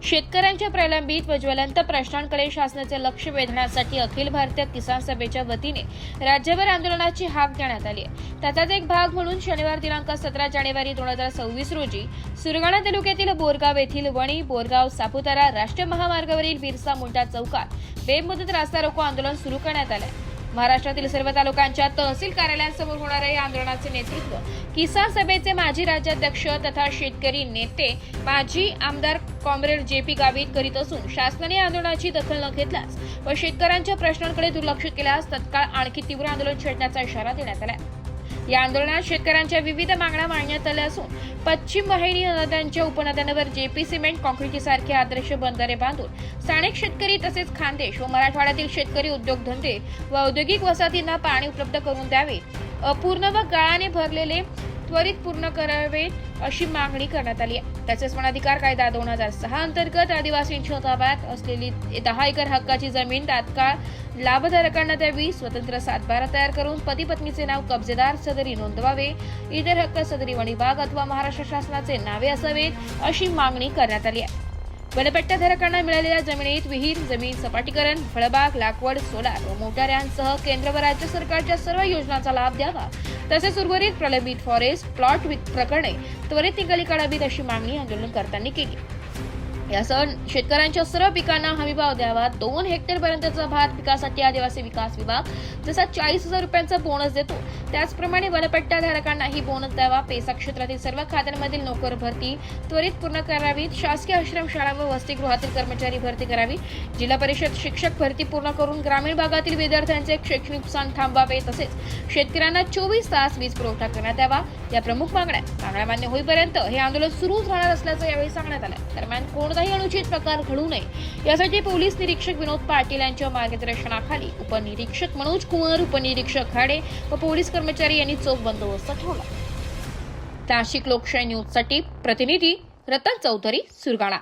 शेतकऱ्यांच्या प्रलंबित व ज्वलंत प्रश्नांकडे शासनाचे लक्ष वेधण्यासाठी अखिल भारतीय किसान सभेच्या वतीने राज्यभर आंदोलनाची हाक देण्यात आली आहे। त्याचाच एक भाग म्हणून शनिवार दिनांक 17 जानेवारी 2026 रोजी सुरगाणा तालुक्यातील बोरगाव येथील वणी बोरगाव सापुतारा राष्ट्रीय महामार्गावरील बिरसा मुंडा चौकात बेमुदत रास्ता रोको आंदोलन सुरू करण्यात आले। महाराष्ट्रातील सर्व तालुक्यांच्या तहसील कार्यालयांसमोर होणाऱ्या या आंदोलनाचे नेतृत्व किसान सभेचे माजी राज्याध्यक्ष तथा शेतकरी नेते माजी आमदार कॉम्रेड JP गावित करीत असून शासनाने आंदोलनाची दखल न घेतल्यास व शेतकऱ्यांच्या प्रश्नांकडे दुर्लक्ष केल्यास तत्काळ आणखी तीव्र आंदोलन छेडण्याचा इशारा देण्यात आला। या आंदोलनात शेतकऱ्यांच्या विविध मागण्या मांडण्यात आल्या असून पश्चिम वाहिनी नद्यांच्या उपनद्यांवर JP सिमेंट काँक्रीटसारखे आदर्श बंधारे बांधून स्थानिक शेतकरी तसेच खानदेश व मराठवाड्यातील शेतकरी उद्योगधंदे व औद्योगिक वसाहतींना पाणी उपलब्ध करून द्यावे, अपूर्ण व गाळाने भरलेले त्वरित पूर्ण करावे अशी मागणी करण्यात आली आहे। तसेच वनाधिकार कायदा 2006 अंतर्गत आदिवासींच्या ताब्यात असलेली 10 एकर हक्काची जमीन तात्काळ लाभधारकांना द्यावी, स्वतंत्र सातबारा तयार करून पती पत्नीचे नाव कब्जेदार सदरी नोंदवावे, इतर हक्क सदरी वणीबाग अथवा महाराष्ट्र शासनाचे नावे असावेत अशी मागणी करण्यात आली आहे। वनपट्ट्याधारकांना मिळालेल्या जमिनीत विहीर, जमीन सपाटीकरण, फळबाग, लागवड, सोलार व मोटार यांसह केंद्र व राज्य सरकारच्या सर्व योजनांचा लाभ द्यावा, तसेच उर्वरित प्रलंबित फॉरेस्ट प्लॉट प्रकरणे त्वरित निकाली काढावीत अशी मागणी आंदोलनकर्त्यांनी केली। यासह शेतकऱ्यांच्या सर्व पिकांना हमीभाव द्यावा, 2 हेक्टर पर्यंतचा भात पिकासाठी आदिवासी विकास विभाग जसा 40,000 रुपयांचा बोनस देतो त्याचप्रमाणे वनपट्ट्याधारकांनाही बोनस द्यावा, पेसा क्षेत्रातील सर्व खात्यांमधील नोकर भरती त्वरित पूर्ण करावीत, शासकीय आश्रमशाळा व वसतिगृहातील कर्मचारी भरती करावी, जिल्हा परिषद शिक्षक भरती पूर्ण करून ग्रामीण भागातील विद्यार्थ्यांचे शैक्षणिक नुकसान थांबवावे, तसेच शेतकऱ्यांना 24 तास वीज पुरवठा करण्यात यावा या प्रमुख मागण्या मान्य होईपर्यंत हे आंदोलन सुरूच राहणार असल्याचं यावेळी सांगण्यात आलं। दरम्यान कोणताही अनुचित प्रकार घडू नये यासाठी पोलीस निरीक्षक विनोद पाटील यांच्या मार्गदर्शनाखाली उपनिरीक्षक मनोज कुमार, उपनिरीक्षक खाडे व पोलीस कर्मचारी यांनी चोख बंदोबस्त ठेवला। नाशिक लोकशाही न्यूजसाठी प्रतिनिधी रतन चौधरी, सुरगाणा।